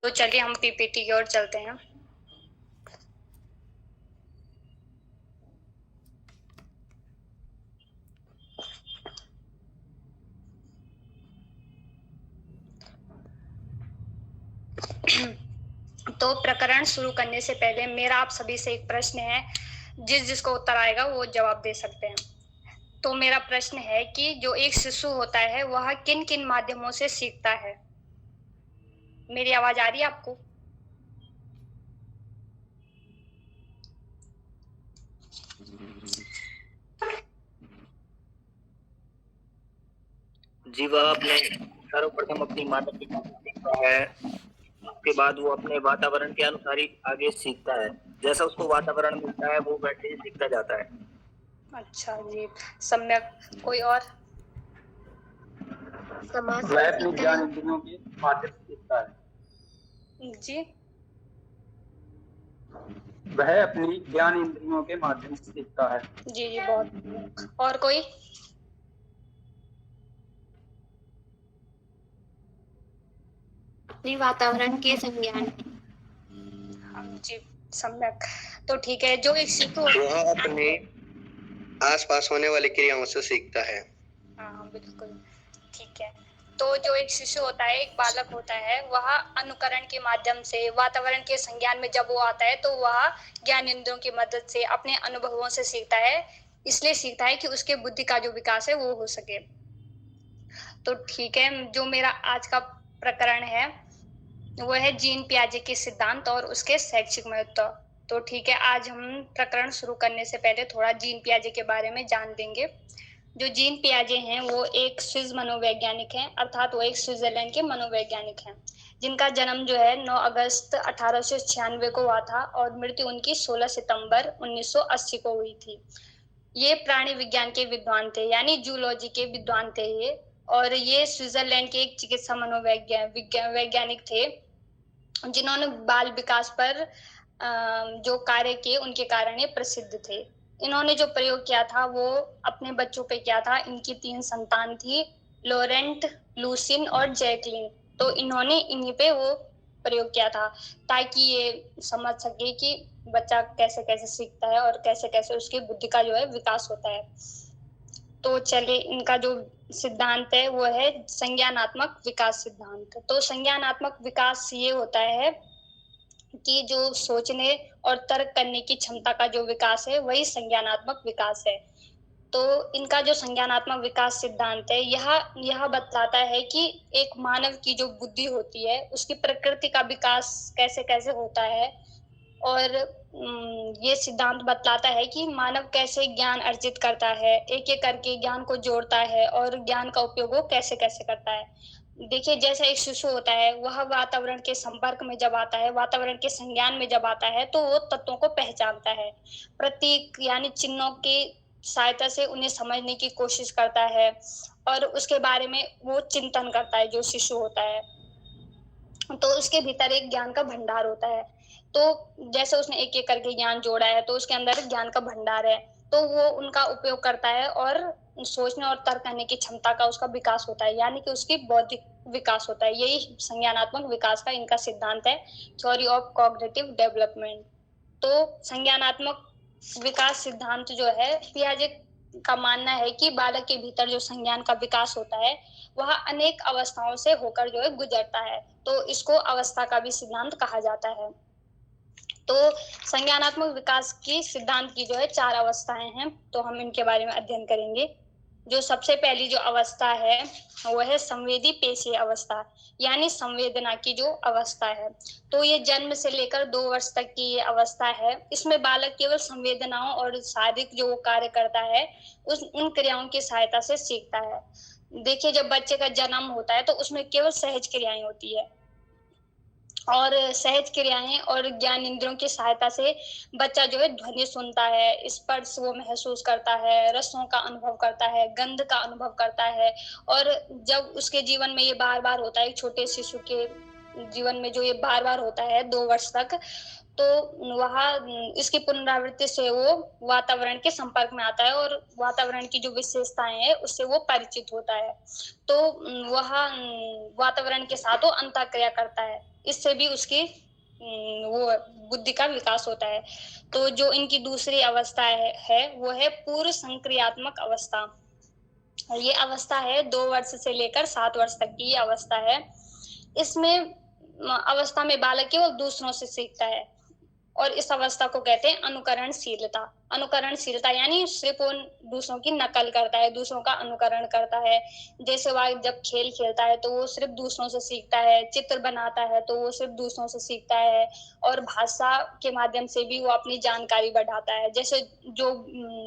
तो चलिए हम पीपीटी की ओर चलते हैं। तो प्रकरण शुरू करने से पहले मेरा आप सभी से एक प्रश्न है, जिसको उत्तर आएगा वो जवाब दे सकते हैं। तो मेरा प्रश्न है कि जो एक शिशु होता है वह किन किन माध्यमों से सीखता है? मेरी आवाज आ रही है आपको? जी, वह अपने सर्वप्रथम अपनी माता पिता से सीखता है। उसके बाद वो अपने वातावरण के अनुसार ही आगे सीखता है। जैसा उसको वातावरण मिलता है वो वैसे ही सीखता जाता है। अच्छा जी, सम्यक। कोई और? वह अपनी ज्ञान इंद्रियों के माध्यम से सीखता है। जी, वह अपनी ज्ञान इंद्रियों के माध्यम से सीखता है। जी जी, बहुत। और कोई? अपने वातावरण के संज्ञान जी, सम्यक। तो ठीक है, जो एक शिशु वह अपने आसपास होने वाली क्रियाओं से सीखता है। हाँ बिल्कुल ठीक है। तो जो एक शिशु होता है, एक बालक होता है, वह अनुकरण के माध्यम से वातावरण के संज्ञान में जब वो आता है तो वह ज्ञान इंद्रियों की मदद से अपने अनुभवों से सीखता है। इसलिए सीखता है कि उसके बुद्धि का जो विकास है वो हो सके। तो ठीक है, जो मेरा आज का प्रकरण है वो है जीन पियाजे के सिद्धांत और उसके शैक्षिक महत्व। तो ठीक है, आज हम प्रकरण शुरू करने से पहले थोड़ा जीन पियाजे के बारे में जान देंगे। जो जीन पियाजे हैं वो एक स्विस मनोवैज्ञानिक हैं, अर्थात वो एक स्विट्जरलैंड के मनोवैज्ञानिक हैं, जिनका जन्म जो है 9 अगस्त 1896 को हुआ था और मृत्यु उनकी 16 सितंबर 1980 को हुई थी। ये प्राणी विज्ञान के विद्वान थे, यानी जूलॉजी के विद्वान थे ये। और ये स्विट्जरलैंड के एक चिकित्सा वैज्ञानिक थे, जिन्होंने बाल विकास पर जो कार्य किए उनके कारण ये प्रसिद्ध थे। इन्होंने जो प्रयोग किया था वो अपने बच्चों पे किया था। इनकी 3 संतान थी, लॉरेंट, लूसिन और जैकलिन। तो इन्होंने इन्हीं पे वो प्रयोग किया था ताकि ये समझ सके कि बच्चा कैसे कैसे सीखता है और कैसे कैसे उसकी बुद्धि का जो है विकास होता है। तो चलिए, इनका जो सिद्धांत है वो है संज्ञानात्मक विकास सिद्धांत। तो संज्ञानात्मक विकास ये होता है कि जो सोचने और तर्क करने की क्षमता का जो विकास है वही संज्ञानात्मक विकास है। तो इनका जो संज्ञानात्मक विकास सिद्धांत है यह बतलाता है कि एक मानव की जो बुद्धि होती है उसकी प्रकृति का विकास कैसे कैसे होता है। और ये सिद्धांत बतलाता है कि मानव कैसे ज्ञान अर्जित करता है, एक एक करके ज्ञान को जोड़ता है और ज्ञान का उपयोग वो कैसे कैसे करता है। देखिए, जैसा एक शिशु होता है वह वातावरण के संपर्क में जब आता है, वातावरण के संज्ञान में जब आता है तो वो तत्वों को पहचानता है, प्रतीक यानी चिन्हों की सहायता से उन्हें समझने की कोशिश करता है और उसके बारे में वो चिंतन करता है जो शिशु होता है। तो उसके भीतर एक ज्ञान का भंडार होता है। तो जैसे उसने एक एक करके ज्ञान जोड़ा है तो उसके अंदर ज्ञान का भंडार है, तो वो उनका उपयोग करता है और सोचने और तर्क करने की क्षमता का उसका विकास होता है, यानी कि उसकी बौद्धिक विकास होता है। यही संज्ञानात्मक विकास का इनका सिद्धांत है, थ्योरी ऑफ कॉग्निटिव डेवलपमेंट। तो संज्ञानात्मक विकास सिद्धांत जो है, पियाजे का मानना है कि बालक के भीतर जो संज्ञान का विकास होता है वह अनेक अवस्थाओं से होकर जो है गुजरता है, तो इसको अवस्था का भी सिद्धांत कहा जाता है। तो संज्ञानात्मक विकास की सिद्धांत की जो है 4 अवस्थाएं हैं, तो हम इनके बारे में अध्ययन करेंगे। जो सबसे पहली जो अवस्था है वो है संवेदी पेशीय अवस्था, यानी संवेदना की जो अवस्था है। तो ये जन्म से लेकर 2 वर्ष तक की ये अवस्था है। इसमें बालक केवल संवेदनाओं और शारीरिक जो वो कार्य करता है उन क्रियाओं की सहायता से सीखता है। देखिए, जब बच्चे का जन्म होता है तो उसमें केवल सहज क्रियाएं होती है और सहज क्रियाएं और ज्ञान इंद्रियों की सहायता से बच्चा जो है ध्वनि सुनता है, स्पर्श वो महसूस करता है, रसों का अनुभव करता है, गंध का अनुभव करता है। और जब उसके जीवन में ये बार बार होता है, एक छोटे शिशु के जीवन में जो ये बार बार होता है 2 वर्ष तक, तो वह इसकी पुनरावृत्ति से वो वातावरण के संपर्क में आता है और वातावरण की जो विशेषताएं हैं उससे वो परिचित होता है। तो वह वातावरण के साथ वो अंतःक्रिया करता है। इससे भी उसकी वो बुद्धि का विकास होता है। तो जो इनकी दूसरी अवस्था है वो है पूर्व संक्रियात्मक अवस्था। ये अवस्था है 2 वर्ष से लेकर 7 वर्ष तक की ये अवस्था है। इसमें अवस्था में बालक केवल दूसरों से सीखता है और इस अवस्था को कहते हैं अनुकरणशीलता। अनुकरणशीलता यानी सिर्फ वो दूसरों की नकल करता है, दूसरों का अनुकरण करता है। जैसे वह जब खेल खेलता है तो वो सिर्फ दूसरों से सीखता है, चित्र बनाता है तो वो सिर्फ दूसरों से सीखता है, और भाषा के माध्यम से भी वो अपनी जानकारी बढ़ाता है। जैसे जो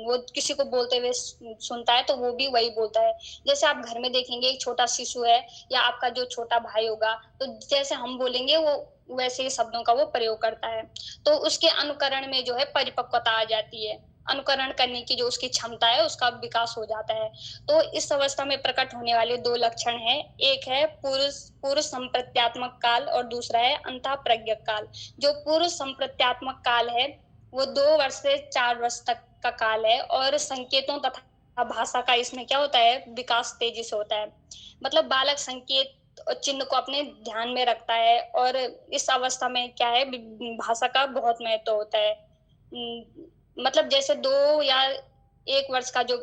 वो किसी को बोलते हुए सुनता है तो वो भी वही बोलता है। जैसे आप घर में देखेंगे एक छोटा शिशु है या आपका जो छोटा भाई होगा, तो जैसे हम बोलेंगे वो वैसे ही शब्दों का वो प्रयोग करता है। तो उसके अनुकरण में जो है परिपक्वता आ जाती है, अनुकरण करने की जो उसकी क्षमता है उसका विकास हो जाता है। तो इस अवस्था में प्रकट होने वाले 2 लक्षण हैं, एक है पूर्व संप्रत्यात्मक काल और दूसरा है अंतः प्रज्ञक काल। जो पूर्व संप्रत्यात्मक काल है वो 2 वर्ष से 4 वर्ष तक का काल है, और संकेतों तथा भाषा का इसमें क्या होता है, विकास तेजी से होता है। मतलब बालक संकेत और चिन्ह को अपने ध्यान में रखता है, और इस अवस्था में क्या है, भाषा का बहुत महत्व होता है। मतलब जैसे 2 या 1 वर्ष का जो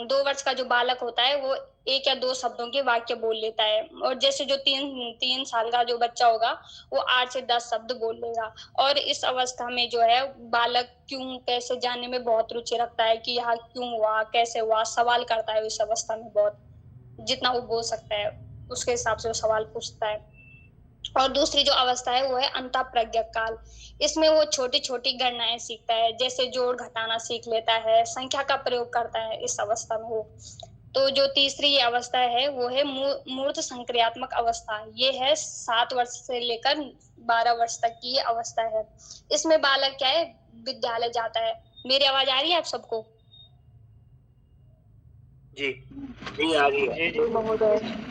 2 वर्ष का जो बालक होता है वो 1 या 2 शब्दों के वाक्य बोल लेता है, और जैसे जो 3 साल का जो बच्चा होगा वो 8 से 10 शब्द बोल लेगा। और इस अवस्था में जो है बालक क्यों कैसे जानने में बहुत रुचि रखता है कि यहाँ क्यों हुआ, कैसे हुआ, सवाल करता है। इस अवस्था में बहुत जितना वो बोल सकता है उसके हिसाब से वो सवाल पूछता है। और दूसरी जो अवस्था है वो है अंतः प्रज्ञक काल। इसमें वो छोटी छोटी गणनाएं सीखता है, जैसे जोड़ घटाना सीख लेता है, संख्या का प्रयोग करता है इस अवस्था में वो। तो जो तीसरी ये अवस्था है वो है मूर्त संक्रियात्मक अवस्था। ये है 7 वर्ष से लेकर 12 वर्ष तक की ये अवस्था है। इसमें बालक क्या है, विद्यालय जाता है। मेरी आवाज आ रही है आप सबको? जी जी आ रही है। जी महोदय।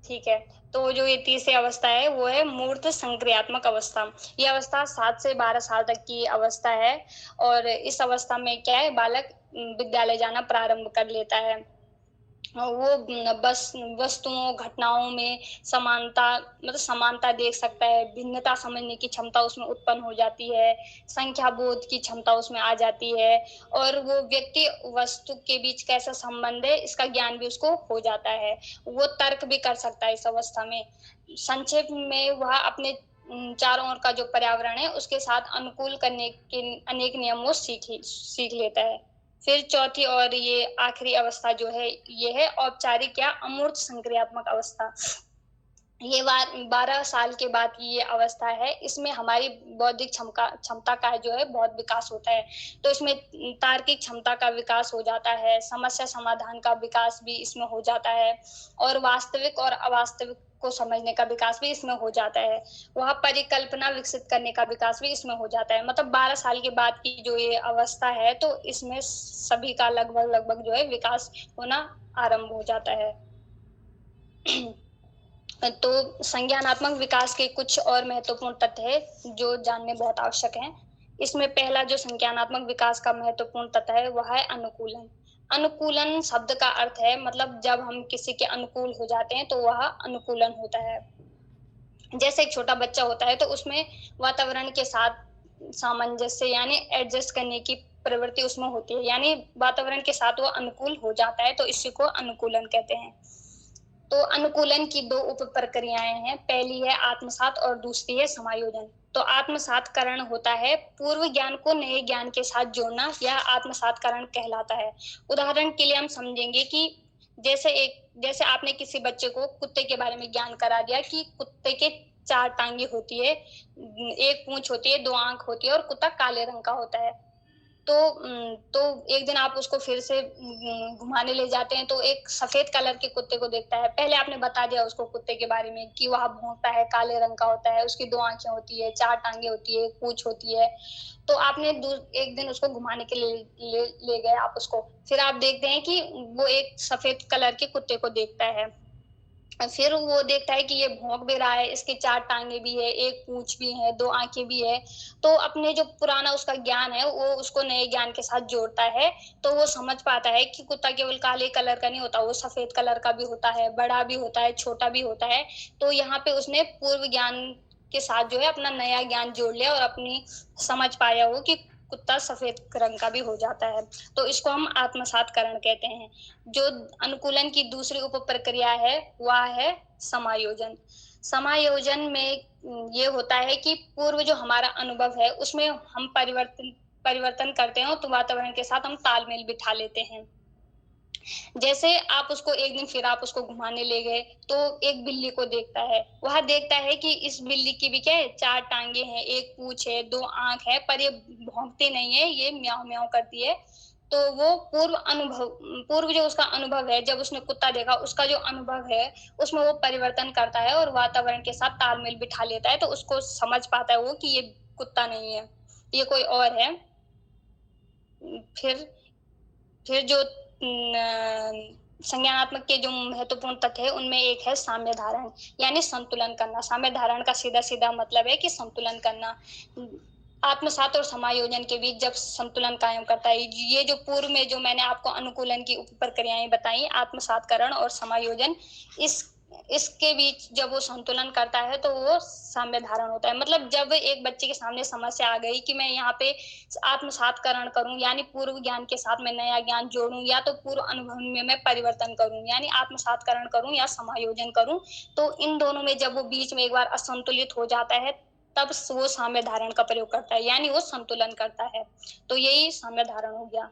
ठीक है, तो जो ये तीसरी अवस्था है वो है मूर्त संक्रियात्मक अवस्था। ये अवस्था 7 से 12 साल तक की अवस्था है, और इस अवस्था में क्या है, बालक विद्यालय जाना प्रारंभ कर लेता है। वो बस वस्तुओं घटनाओं में समानता देख सकता है, भिन्नता समझने की क्षमता उसमें उत्पन्न हो जाती है, संख्या बोध की क्षमता उसमें आ जाती है, और वो व्यक्ति वस्तु के बीच कैसा संबंध है इसका ज्ञान भी उसको हो जाता है। वो तर्क भी कर सकता है इस अवस्था में। संक्षेप में वह अपने चारों ओर का जो पर्यावरण है उसके साथ अनुकूल करने के अनेक नियमों सीख लेता है। फिर चौथी और ये आखिरी अवस्था जो है ये है औपचारिक या अमूर्त संक्रियात्मक अवस्था। ये 12 साल के बाद की ये अवस्था है। इसमें हमारी बौद्धिक क्षमता का जो है बहुत विकास होता है। तो इसमें तार्किक क्षमता का विकास हो जाता है, समस्या समाधान का विकास भी इसमें हो जाता है, और वास्तविक और अवास्तविक को समझने का विकास भी इसमें हो जाता है। वह परिकल्पना विकसित करने का विकास भी इसमें हो जाता है। मतलब 12 साल के बाद की जो ये अवस्था है तो इसमें सभी का लगभग जो है विकास होना आरंभ हो जाता है। तो संज्ञानात्मक विकास के कुछ और महत्वपूर्ण तथ्य है जो जानने बहुत आवश्यक हैं। इसमें पहला जो संज्ञानात्मक विकास का महत्वपूर्ण तथ्य है वह है अनुकूलन। अनुकूलन शब्द का अर्थ है, मतलब जब हम किसी के अनुकूल हो जाते हैं तो वह अनुकूलन होता है। जैसे एक छोटा बच्चा होता है तो उसमें वातावरण के साथ सामंजस्य यानी एडजस्ट करने की प्रवृत्ति उसमें होती है, यानी वातावरण के साथ वो अनुकूल हो जाता है, तो इसी को अनुकूलन कहते हैं। तो अनुकूलन की 2 उप प्रक्रियाएं हैं, पहली है आत्मसात और दूसरी है समायोजन। तो आत्मसातकरण होता है पूर्व ज्ञान को नए ज्ञान के साथ जोड़ना, यह आत्मसातकरण कहलाता है। उदाहरण के लिए हम समझेंगे कि जैसे आपने किसी बच्चे को कुत्ते के बारे में ज्ञान करा दिया कि कुत्ते के 4 टांगे होती है, 1 पूंछ होती है, 2 आंख होती है और कुत्ता काले रंग का होता है। तो एक दिन आप उसको फिर से घुमाने ले जाते हैं तो एक सफेद कलर के कुत्ते को देखता है। पहले आपने बता दिया उसको कुत्ते के बारे में कि वह भौंकता है, काले रंग का होता है, उसकी 2 आंखें होती है, 4 टांगे होती है, 1 पूंछ होती है। तो आपने एक दिन उसको घुमाने के लिए ले गए आप उसको, फिर आप देखते हैं कि वो एक सफेद कलर के कुत्ते को देखता है। फिर वो देखता है कि ये भौंक भी रहा है, इसकी 4 टाँगे भी है, 1 पूँछ भी है, 2 आँखें भी है। तो अपने जो पुराना उसका ज्ञान है, वो उसको नए ज्ञान के साथ जोड़ता है, तो वो समझ पाता है कि कुत्ता केवल काले कलर का नहीं होता, वो सफ़ेद कलर का भी होता है, बड़ा भी होता है, छोटा भी होता है। तो यहाँ पे उसने पूर्व ज्ञान के साथ जो है अपना नया ज्ञान जोड़ लिया और अपनी समझ पाया वो कि कुत्ता सफ़ेद रंग का भी हो जाता है। तो इसको हम आत्मसातकरण कहते हैं। जो अनुकूलन की दूसरी उप प्रक्रिया है वह है समायोजन। समायोजन में ये होता है कि पूर्व जो हमारा अनुभव है उसमें हम परिवर्तन करते हैं तो वातावरण के साथ हम तालमेल बिठा लेते हैं। जैसे आप उसको एक दिन फिर आप उसको घुमाने ले गए तो एक बिल्ली को देखता है, वह देखता है कि इस बिल्ली की भी क्या है 4 टांगे हैं, 1 पूंछ है, 2 आंख है, पर ये भौंकती नहीं है, ये म्याऊं म्याऊं करती है। तो वो पूर्व जो उसका अनुभव है, जब उसने कुत्ता देखा उसका जो अनुभव है उसमें वो परिवर्तन करता है और वातावरण के साथ तालमेल बिठा लेता है, तो उसको समझ पाता है वो कि ये कुत्ता नहीं है, ये कोई और है। फिर फिर जो संज्ञानात्मक के जो महत्वपूर्ण तथ्य है उनमें एक है साम्य धारण, यानी संतुलन करना। साम्य धारण का सीधा सीधा मतलब है कि संतुलन करना। आत्मसात और समायोजन के बीच जब संतुलन कायम करता है, ये जो पूर्व में जो मैंने आपको अनुकूलन की उप प्रक्रियाएं बताई, आत्मसातकरण और समायोजन, इसके बीच जब वो संतुलन करता है तो वो साम्य धारण होता है। मतलब जब एक बच्चे के सामने समस्या आ गई कि मैं यहाँ पे आत्मसातकरण करूं, यानी पूर्व ज्ञान के साथ मैं नया ज्ञान जोड़ूं, या तो पूर्व अनुभव में मैं परिवर्तन करूं, यानी आत्मसातकरण करूं या समायोजन करूं, तो इन दोनों में जब वो बीच में एक बार असंतुलित हो जाता है तब वो साम्य धारण का प्रयोग करता है, यानी वो संतुलन करता है। तो यही साम्य धारण हो गया।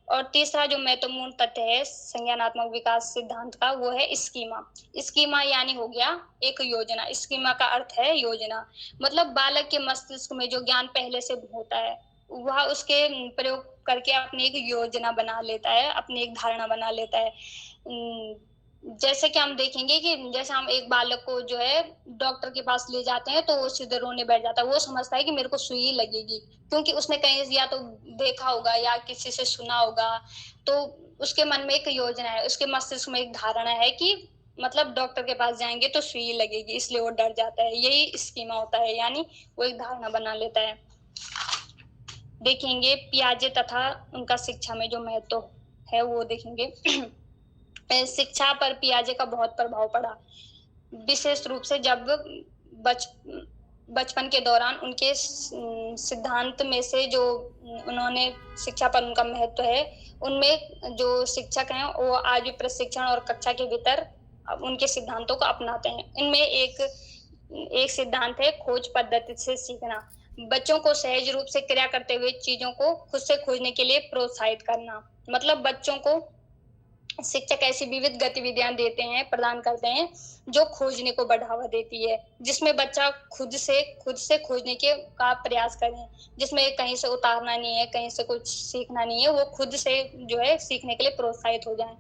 और तीसरा जो महत्वपूर्ण तथ्य है संज्ञानात्मक विकास सिद्धांत का, वो है स्कीमा। स्कीमा यानी हो गया एक योजना। स्कीमा का अर्थ है योजना। मतलब बालक के मस्तिष्क में जो ज्ञान पहले से होता है वह उसके प्रयोग करके अपनी एक योजना बना लेता है, अपनी एक धारणा बना लेता है। जैसे कि हम देखेंगे कि जैसे हम एक बालक को जो है डॉक्टर के पास ले जाते हैं तो वो सीधे रोने बैठ जाता है। वो समझता है कि मेरे को सुई लगेगी, क्योंकि उसने कहीं या तो देखा होगा या किसी से सुना होगा। तो उसके मन में एक योजना है, उसके मस्तिष्क में एक धारणा है कि मतलब डॉक्टर के पास जाएंगे तो सुई लगेगी, इसलिए वो डर जाता है। यही स्कीमा होता है, यानी वो एक धारणा बना लेता है। देखेंगे पियाजे तथा उनका शिक्षा में जो महत्व है वो देखेंगे। शिक्षा पर पियाजे का बहुत प्रभाव पड़ा, विशेष रूप से जब बचपन के दौरान उनके सिद्धांत में से जो उन्होंने शिक्षा पर उनका महत्व है, उनमें जो शिक्षक हैं वो आज भी प्रशिक्षण और कक्षा के भीतर उनके सिद्धांतों को अपनाते हैं। इनमें एक सिद्धांत है खोज पद्धति से सीखना। बच्चों को सहज रूप से क्रिया करते हुए चीजों को खुद से खोजने के लिए प्रोत्साहित करना। मतलब बच्चों को शिक्षक ऐसी विविध गतिविधियां देते हैं, प्रदान करते हैं जो खोजने को बढ़ावा देती है, जिसमें बच्चा खुद से खोजने के का प्रयास करें, जिसमें कहीं से उतारना नहीं है, कहीं से कुछ सीखना नहीं है, वो खुद से जो है सीखने के लिए प्रोत्साहित हो जाएं।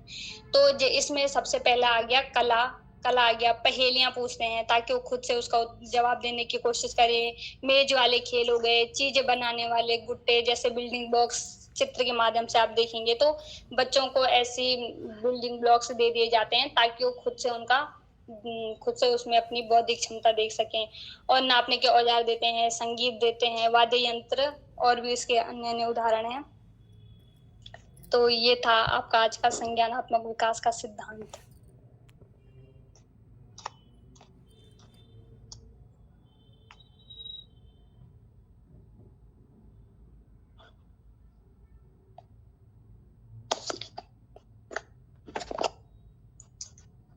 तो इसमें सबसे पहला आ गया कला आ गया। पहेलियां पूछते हैं ताकि वो खुद से उसका जवाब देने की कोशिश करे। मेज वाले खेल हो गए, चीजें बनाने वाले गुट्टे जैसे बिल्डिंग ब्लॉक्स, चित्र के माध्यम से आप देखेंगे तो बच्चों को ऐसी बिल्डिंग ब्लॉक्स दे दिए जाते हैं ताकि वो खुद से उसमें अपनी बौद्धिक क्षमता देख सकें। और नापने के औजार देते हैं, संगीत देते हैं, वाद्य यंत्र, और भी इसके अन्य अन्य उदाहरण हैं। तो ये था आपका आज का संज्ञानात्मक विकास का सिद्धांत।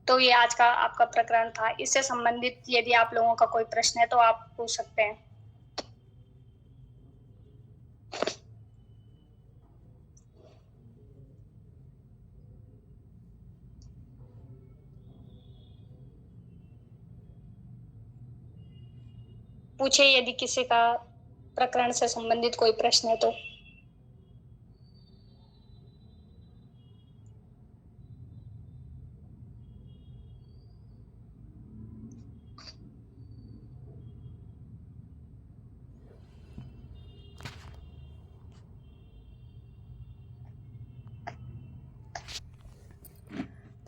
तो ये आज का आपका प्रकरण था। इससे संबंधित यदि आप लोगों का कोई प्रश्न है तो आप पूछ सकते हैं। पूछिए यदि किसी का प्रकरण से संबंधित कोई प्रश्न है तो।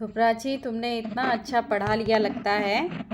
तो प्राची, तुमने इतना अच्छा पढ़ा लिया लगता है।